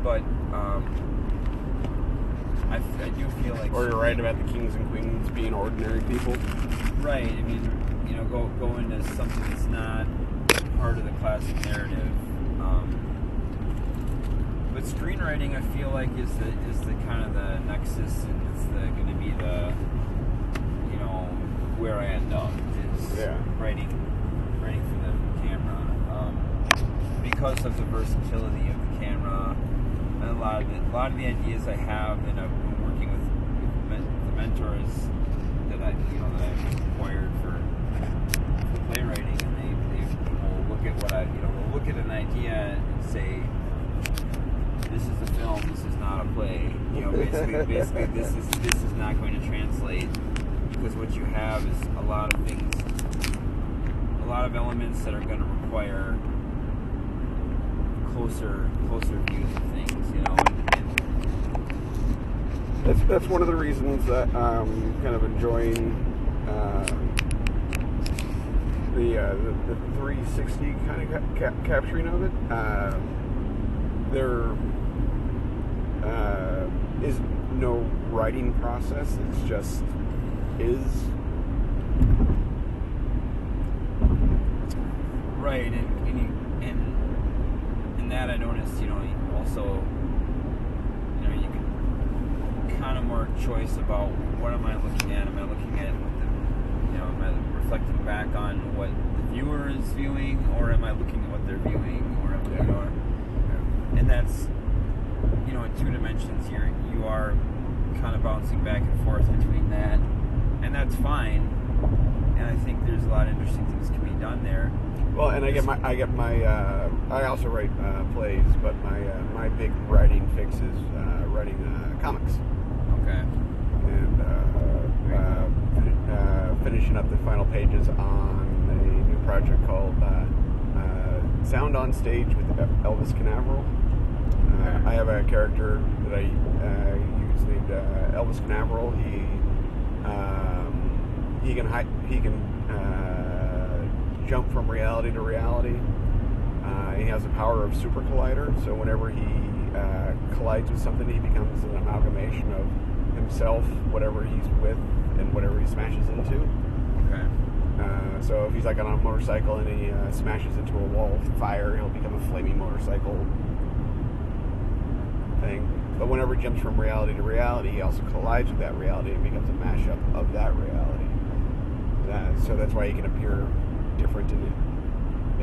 but I do feel like... Or you're right about the kings and queens being ordinary people. Right. I mean, go into something that's not part of the classic narrative. But screenwriting, I feel like, is the kind of the nexus, and it's going to be the, where I end up is writing for the camera, because of the versatility of the camera, and a lot of the ideas I have, and I've been working with the mentors that I've acquired for playwriting, and they will look at will look at an idea and say, this is a film, this is not a play. Basically this is not going to translate, because what you have is a lot of elements that are going to require closer views of things, and that's one of the reasons that I'm kind of enjoying the 360 kind of capturing of it. There is no writing process. It's just is. Right, and that I noticed, also, you can kind of more choice about what am I looking at. Am I looking at am I reflecting back on what the viewer is viewing, or am I looking at what they're viewing, or and that's, in two dimensions here, you are kind of bouncing back and forth between that, and that's fine. And I think there's a lot of interesting things can be done there. Well, and I also write plays, but my big writing fix is writing comics. Okay. And finishing up the final pages on a new project called Sound on Stage with Elvis Canaveral. I have a character that I use named Elvis Canaveral. He can jump from reality to reality. He has the power of super collider, so whenever he collides with something, he becomes an amalgamation of himself, whatever he's with, and whatever he smashes into. Okay. So if he's like on a motorcycle and he smashes into a wall of fire, he'll become a flaming motorcycle thing. But whenever he jumps from reality to reality, he also collides with that reality and becomes a mashup of that reality. So that's why he can appear different in it.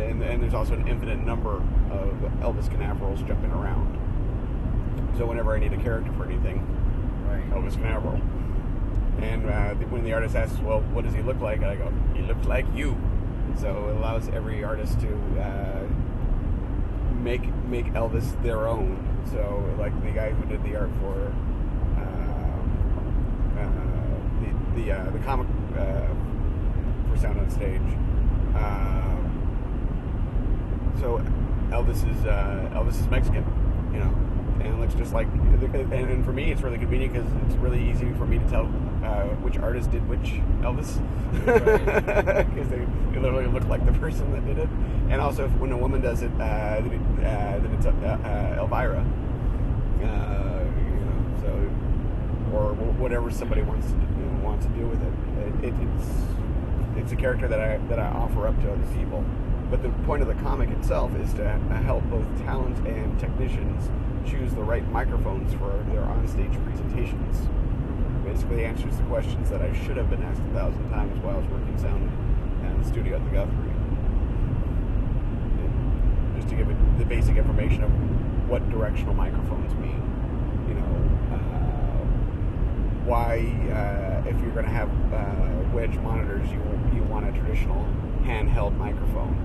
And there's also an infinite number of Elvis Canaverals jumping around. So whenever I need a character for anything, right, Elvis Canaveral. And when the artist asks, well, what does he look like? I go, he looks like you. So it allows every artist to make Elvis their own. So like the guy who did the art for the comic for Sound on Stage. So Elvis is Mexican, and it looks just like. And for me, it's really convenient because it's really easy for me to tell which artist did which Elvis, because they literally look like the person that did it. And also, when a woman does it, then it's Elvira. So or whatever somebody wants to do with it. It's a character that I offer up to other people. But the point of the comic itself is to help both talent and technicians choose the right microphones for their onstage presentations. Basically answers the questions that I should have been asked 1,000 times while I was working sound in the studio at the Guthrie. Just to give it the basic information of what directional microphones mean. Why, if you're going to have wedge monitors, you want a traditional handheld microphone,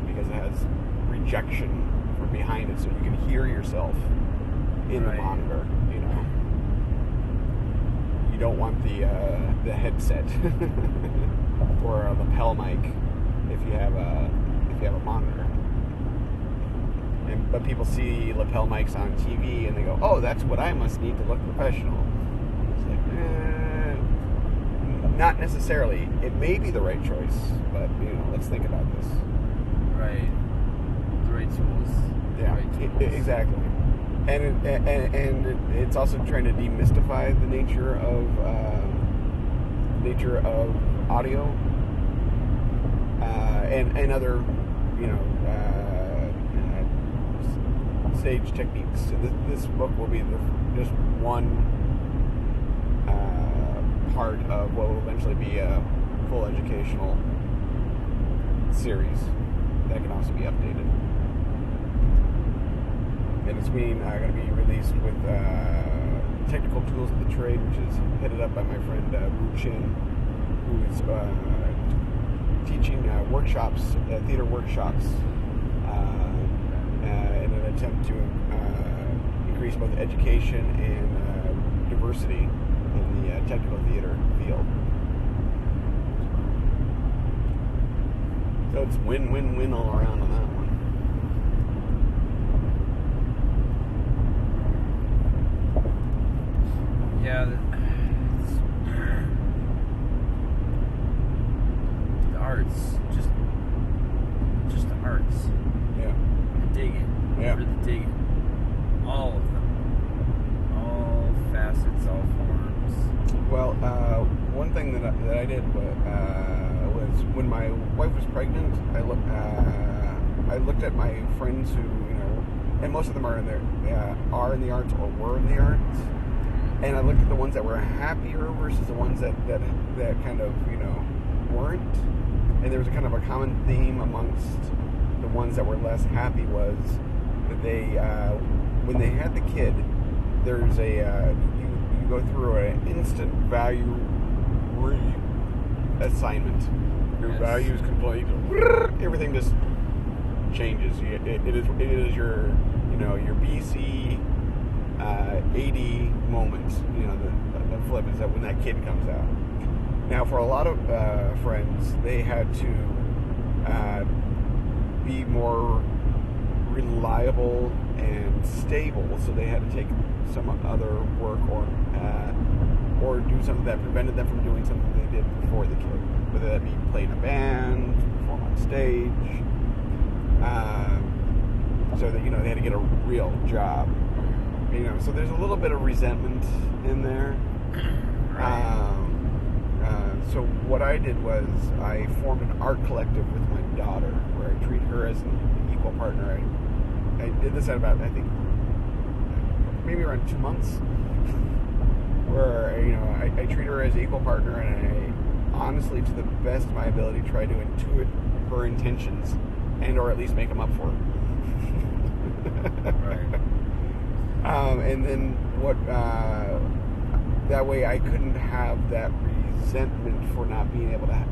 because it has rejection from behind it, so you can hear yourself in the monitor. You don't want the headset or a lapel mic if you have a monitor. But people see lapel mics on TV and they go, "Oh, that's what I must need to look professional." It's like, not necessarily. It may be the right choice, but let's think about this. Right. The right tools. Yeah. The right Exactly. And it's also trying to demystify the nature of audio and other, stage techniques. So this book will be just one part of what will eventually be a full educational series that can also be updated. And it's going to be released with Technical Tools of the Trade, which is headed up by my friend Wu Chin, who is teaching workshops, theater workshops, in an attempt to increase both education and diversity in the technical theater field. So it's win-win-win all around on that one. Yeah, the arts, just the arts. Yeah. I dig it. Yeah. I really dig it. All of them. All facets, all forms. Well, one thing that I did was when my wife was pregnant, I looked at my friends who, and most of them are in the arts or were in the arts. And I looked at the ones that were happier versus the ones that kind of, weren't. And there was a kind of a common theme amongst the ones that were less happy was that they, when they had the kid, there's you go through an instant value assignment. Your values complete. Everything just changes. It is your, your BC 80 moments, the flip is that when that kid comes out. Now, for a lot of friends, they had to be more reliable and stable, so they had to take some other work or do something that prevented them from doing something they did before the kid, whether that be play in a band, perform on stage, so that they had to get a real job. So there's a little bit of resentment in there. So what I did was I formed an art collective with my daughter, where I treat her as an equal partner. I did this at about, I think, maybe around 2 months, where I treat her as an equal partner, and I honestly, to the best of my ability, try to intuit her intentions, or at least make them up for her. Right. And then that way I couldn't have that resentment for not being able to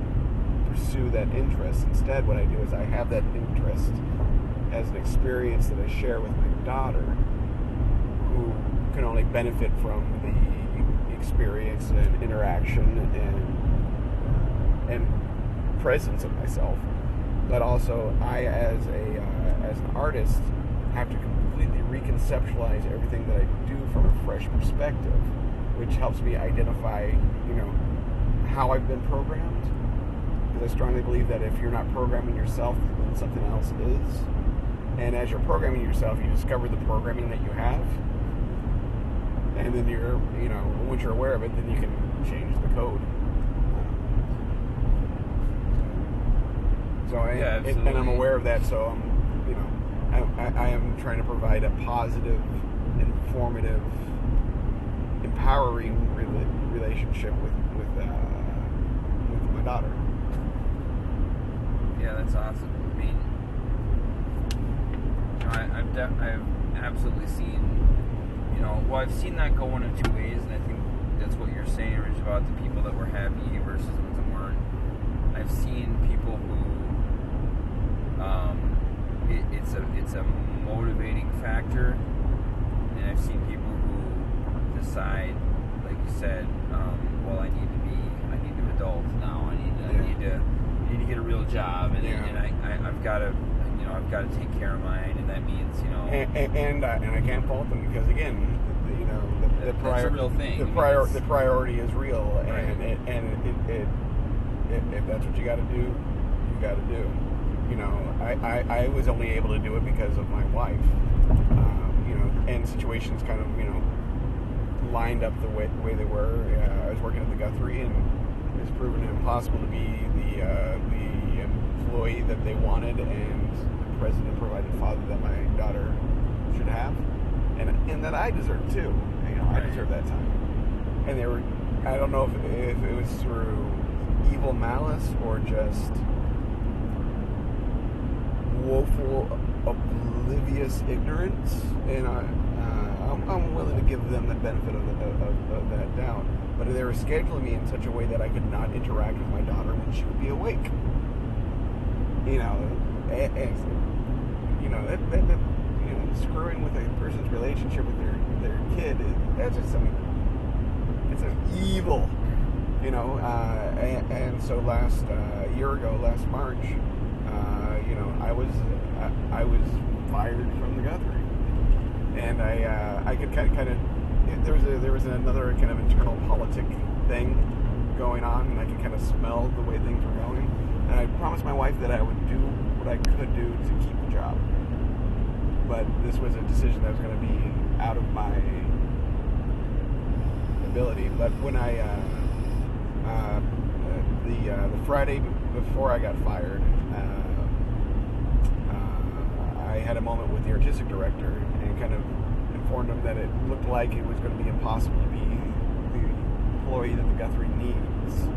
pursue that interest. Instead, what I do is I have that interest as an experience that I share with my daughter, who can only benefit from the experience and interaction and presence of myself. But also, I as an artist have to completely reconceptualize everything that I do from a fresh perspective, which helps me identify, how I've been programmed. Because I strongly believe that if you're not programming yourself, then something else is. And as you're programming yourself, you discover the programming that you have. And then once you're aware of it, then you can change the code. So and I'm aware of that, so I am trying to provide a positive, informative, empowering relationship with my daughter. Yeah, that's awesome. I mean, I've absolutely seen, I've seen that go one of two ways, and I think that's what you're saying, Rich, about the people that were happy versus the ones that weren't. I've seen people who, it's a motivating factor, and I've seen people who decide, like you said, well, I need to adult now. I need to get a real job, and I've got to take care of mine, and that means and I can't fault them, because again, that's a real thing. The priority is real, right. and if that's what you got to do, you got to do. you know, I was only able to do it because of my wife. You know, and situations kind of, you know, lined up the way they were. I was working at the Guthrie, and it's proven impossible to be the employee that they wanted and the president-provided father that my daughter should have, and that I deserve too. You know, I deserve that time. And they were, I don't know if it was through evil malice or just woeful, oblivious ignorance, and I'm willing to give them the benefit of that doubt. But they were scheduling me in such a way that I could not interact with my daughter when she would be awake. You know, and you know that you know, screwing with a person's relationship with their kid, that's just it's an evil. You know, and so last year ago, last March, you know, I was fired from the Guthrie, and I could kind of there was another kind of internal politic thing going on, and I could kind of smell the way things were going, and I promised my wife that I would do what I could do to keep the job, but this was a decision that was going to be out of my ability. But when the Friday before I got fired, I had a moment with the artistic director and kind of informed him that it looked like it was going to be impossible to be the employee that the Guthrie needs,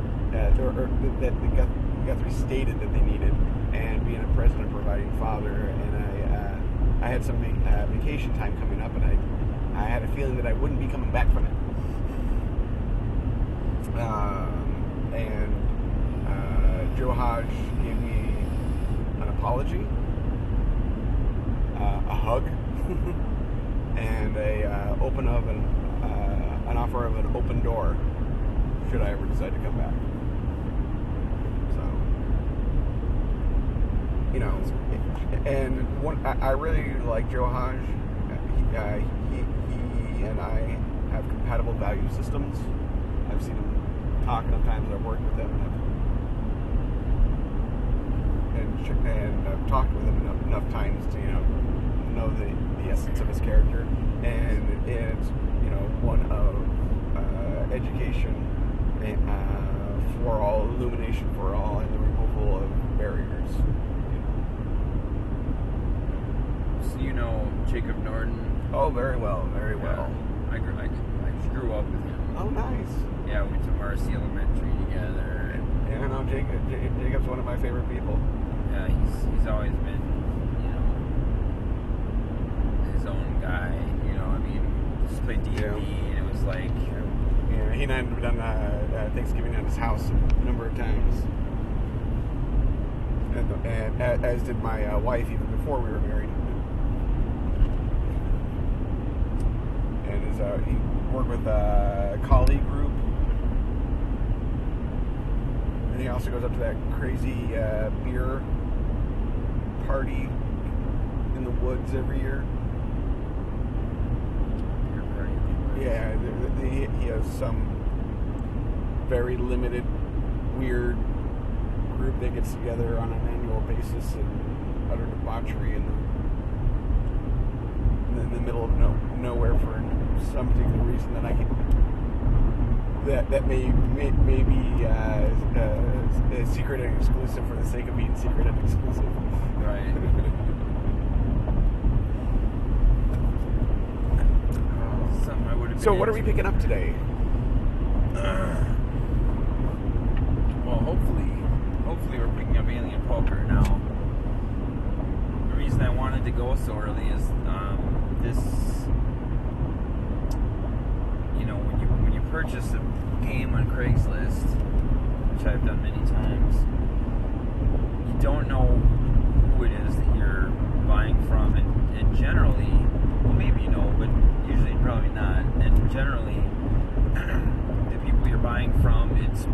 or that the Guthrie stated that they needed, and being a president-providing father. And I had some vacation time coming up, and I had a feeling that I wouldn't be coming back from it. And Joe Hodge gave me an apology, a hug, and an offer of an open door should I ever decide to come back. So, you know, and I really like Joe Hodge. He and I have compatible value systems. I've seen him talk enough times. I've worked with him, and I've talked with him enough times to, you know the essence of his character, and it's, you know, one of education for all, illumination for all, and the removal of barriers. So you know Jacob Norton? Oh, very well, very well. I grew up with him. Oh, nice. Yeah, we went to Marcy Elementary together. Yeah, I know Jacob's one of my favorite people. Yeah, he's always been, you know, his own guy. You know, I mean, just played D&D, and it was like, yeah, he and I have done Thanksgiving at his house a number of times, and as did my wife even before we were married. And he worked with a colleague group. And he also goes up to that crazy beer party in the woods every year. Beer party in the woods. Yeah, he has some very limited, weird group that gets together on an annual basis and utter debauchery in the middle of nowhere for some particular reason that I can. That may be secret and exclusive for the sake of being secret and exclusive. Right. Something I would have. So what are we picking up today? Well, hopefully we're picking up Alien Poker now. The reason I wanted to go so early is this. You know, when you purchase a game on Craigslist, which I've done many times, you don't know who it is that you're buying from, and generally, well, maybe you know, but usually probably not. And generally, the people you're buying from, it's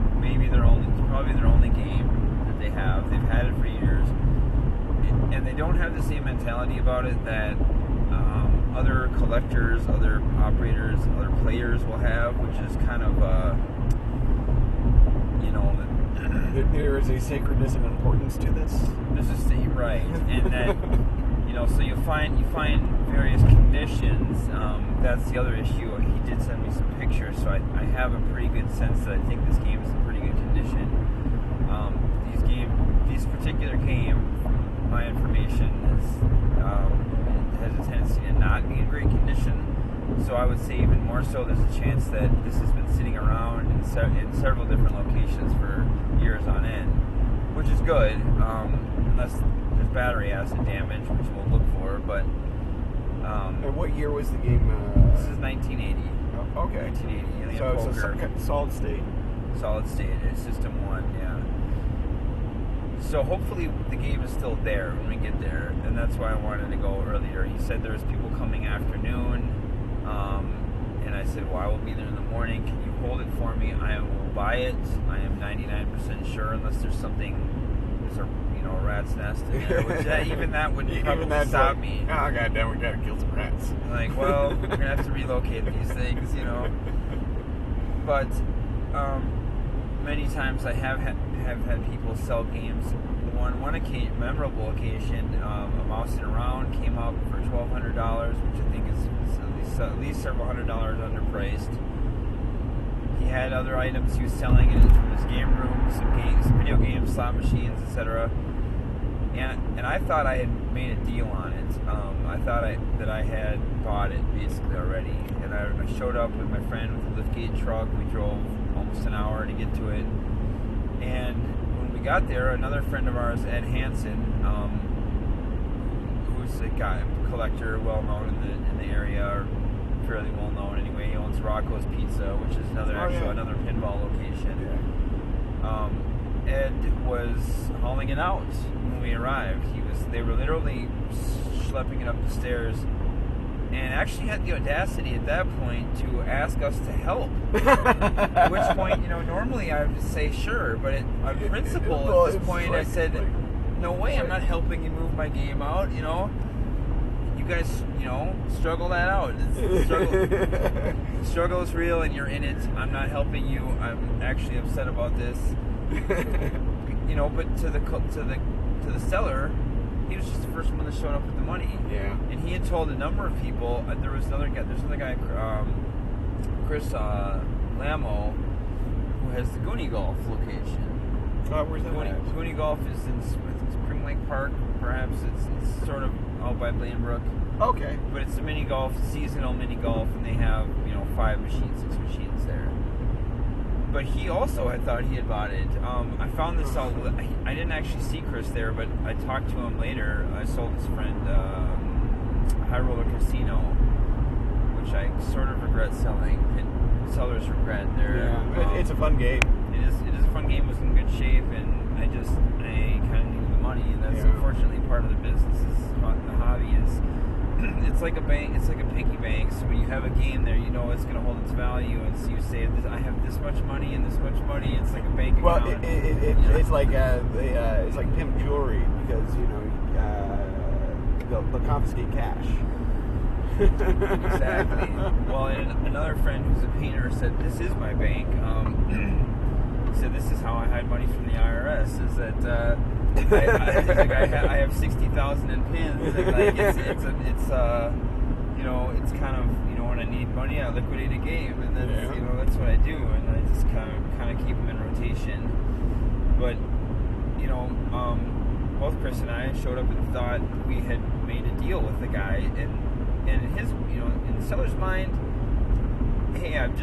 probably their only game that they have. They've had it for years, and they don't have the same mentality about it that other collectors, other operators, other players will have, which is kind of, you know, There is a sacredness and importance to this. There's a state, right, and that, you know, so you find various conditions. That's the other issue. He did send me some pictures, so I have a pretty good sense that I think this game is in pretty good condition. This particular game, from my information, has a tendency to not be in great condition. So I would say even more so, there's a chance that this has been sitting around in several different locations for years on end, which is good, unless there's battery acid damage, which we'll look for. But and what year was the game? This is 1980. Oh, okay. 1980. So it's a solid state. Solid state. It's System 1, yeah. So hopefully the game is still there when we get there, and that's why I wanted to go earlier. He said there's people coming afternoon, and I said, well, I will be there in the morning. Can you hold it for me? I will buy it. I am 99% sure, unless there's a rat's nest in there, which even that would probably stop me. Oh, goddamn, we gotta kill some rats. Like, well, we're gonna have to relocate these things, you know. But many times I have had people sell games. On one memorable occasion, a Mousing Around came up for $1,200, which I think is at least several $100 underpriced. He had other items he was selling from his game room, some video games, slot machines, etc. And I thought I had made a deal on it. I thought that I had bought it basically already. And I showed up with my friend with a liftgate truck. We drove almost an hour to get to it. And when we got there, another friend of ours, Ed Hansen, who's a collector, well known in the area, or fairly well known anyway. He owns Rocco's Pizza, which is another pinball location. Yeah. Ed was hauling it out when we arrived. They were literally schlepping it up the stairs, and actually had the audacity at that point to ask us to help. At which point, you know, normally I would just say sure, but on principle at this point, I said, no way, I'm not helping you move my game out. You know, you guys, you know, struggle that out. Struggle is real, and you're in it. I'm not helping you. I'm actually upset about this. You know, but to the seller, he was just the first one that showed up with the money. Yeah. And he had told a number of people. There's another guy, Chris Lamo, who has the Goonie Golf location. Where's that at? Goonie Golf is in Spring Lake Park. Perhaps it's sort of out by Blainbrook. Okay. But it's a seasonal mini golf, and they have 5 machines, 6 machines there. But he also had thought he had bought it. I found this out. I didn't actually see Chris there, but I talked to him later. I sold his friend High Roller Casino, which I sort of regret selling. Sellers regret. It's a fun game. It is a fun game. It was in good shape, and I kind of needed the money, and that's unfortunately part of the business. The hobby is. It's like a bank. It's like a piggy bank. So when you have a game there, you know it's going to hold its value. And so you say, "I have this much money and this much money." It's like a bank account. Well, it's like it's like pimp jewelry, because they'll confiscate cash. Exactly. Well, and another friend who's a painter said, "This is my bank." He said, "This is how I hide money from the IRS. Is that I have 60,000 in pins. And like it's kind of when I need money, I liquidate a game, and that's what I do, and I just kind of keep them in rotation." But both Chris and I showed up and thought we had made a deal with the guy, and in his in the seller's mind, hey, I've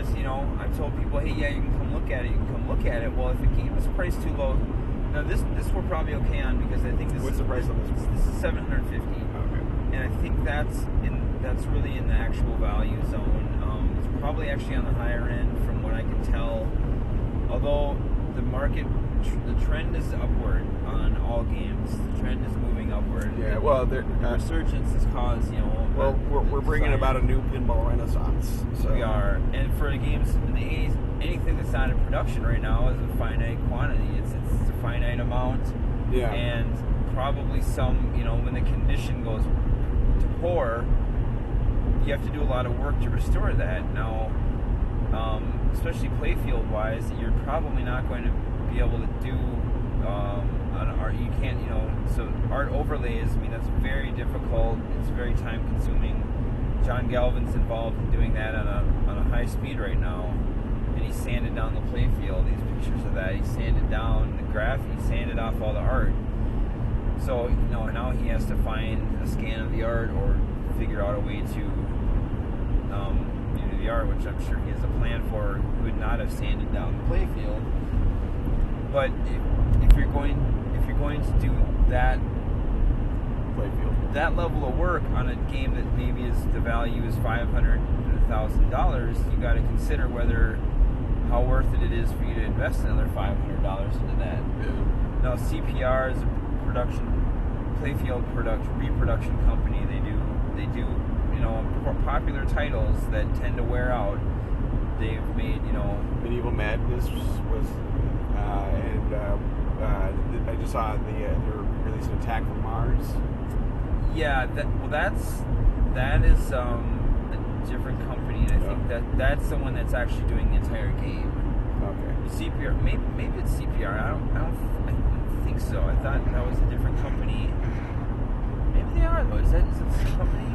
told people, hey, yeah, you can come look at it. Well, if a game is priced too low, now this we're probably okay on, because I think what's the price on this? This is $750. Okay. And I think that's really in the actual value zone. It's probably actually on the higher end from what I can tell. Although the trend is upward on all games. The trend is moving upward. Yeah. Well, the resurgence has caused Well, we're bringing about a new pinball renaissance. So. We are, and for the games in the 80s, anything that's not in production right now is a finite quantity. It's a finite amount. Yeah. And probably some, when the condition goes to poor, you have to do a lot of work to restore that. Now, especially playfield wise, you're probably not going to be able to do on art. You can't, so art overlays, I mean, that's very difficult. It's very time consuming. John Galvin's involved in doing that on a high speed right now. And he sanded down the playfield, these pictures of that. He sanded down the graphic, he sanded off all the art. So, now he has to find a scan of the art or figure out a way to do the art, which I'm sure he has a plan for. He would not have sanded down the playfield. But if you're going to do that Playfield, that level of work on a game that maybe the value is $500 to $1,000, you got to consider how worth it is for you to invest another $500 into that. yeah. Now, CPR is a playfield reproduction company. They do popular titles that tend to wear out. They've made Medieval Madness was, and I just saw they're releasing Attack from Mars. Yeah, that is a different company, and I think that's the one that's actually doing the entire game. Okay. CPR, maybe it's CPR. I don't think so. I thought that was a different company. Maybe they are though. Is it the same company?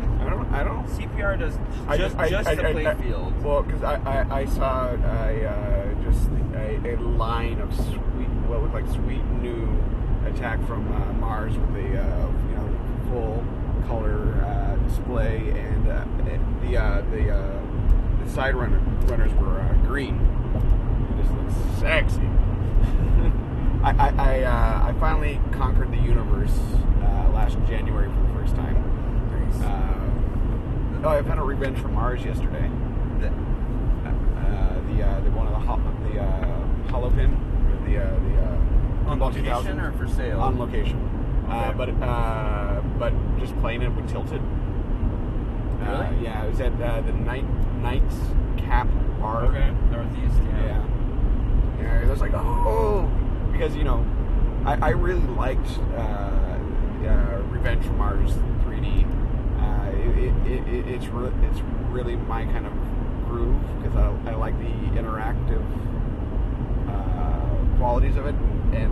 I don't. CPR does just the playfield. Well, because I saw just a line of what looked like sweet new Attack from Mars with the full color display, and the side runners were green. It just looks sexy. I finally conquered the universe last January for the first time. Nice. I found a Revenge from Mars yesterday. The one of the holopin, the on Pinball location 2000 or for sale? on location. Okay. But just playing it would tilt it. Really? Yeah, it was at the Knights Cap Bar. Okay. Northeast. Yeah. It was like, oh, because I really liked Revenge from Mars 3D. It's really my kind of groove, because I like the interactive qualities of it, and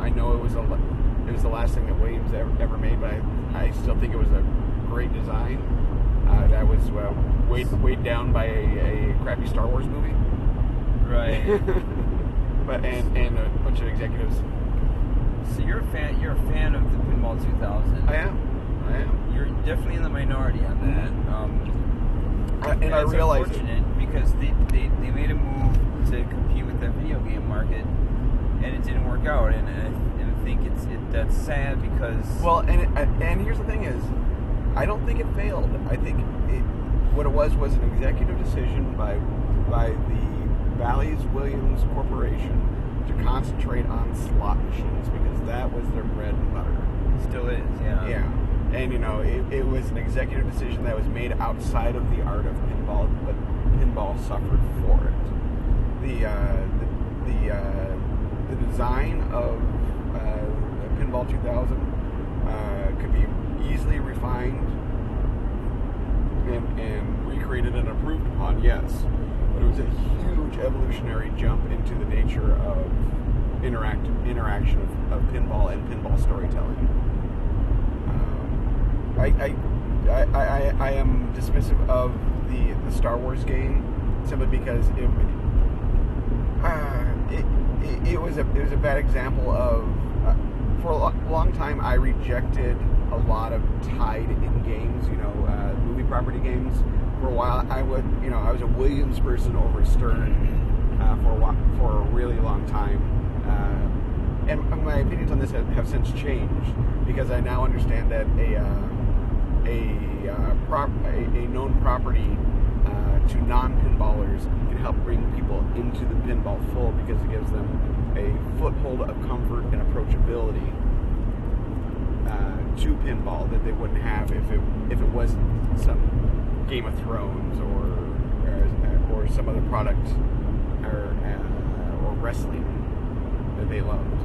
I know it was the last thing that Williams ever made, but I still think it was a great design. That was weighed down by a crappy Star Wars movie, Right. but and a bunch of executives. So you're a fan of the Pinball 2000. I am. You're definitely in the minority on that. And I realize it. Unfortunate because they made a move to compete with the video game market, and it didn't work out. And I think that's sad because and here's the thing is, I don't think it failed. I think what it was an executive decision by the Bally's Williams Corporation to concentrate on slot machines, because that was their bread and butter. Still is, yeah. Yeah. And it was an executive decision that was made outside of the art of pinball, but pinball suffered for it. The design of the Pinball 2000 could be easily refined and recreated and improved upon, yes. But it was a huge evolutionary jump into the nature of interaction of pinball and pinball storytelling. I am dismissive of the Star Wars game simply because it was a bad example of for a long time I rejected a lot of tied-in games, movie property games. For a while I was a Williams person over Stern for a really long time. And my opinions on this have since changed, because I now understand that a known property to non-pinballers can help bring people into the pinball fold, because it gives them a foothold of comfort and approachability to pinball that they wouldn't have if it wasn't some Game of Thrones or some other product or wrestling that they loved.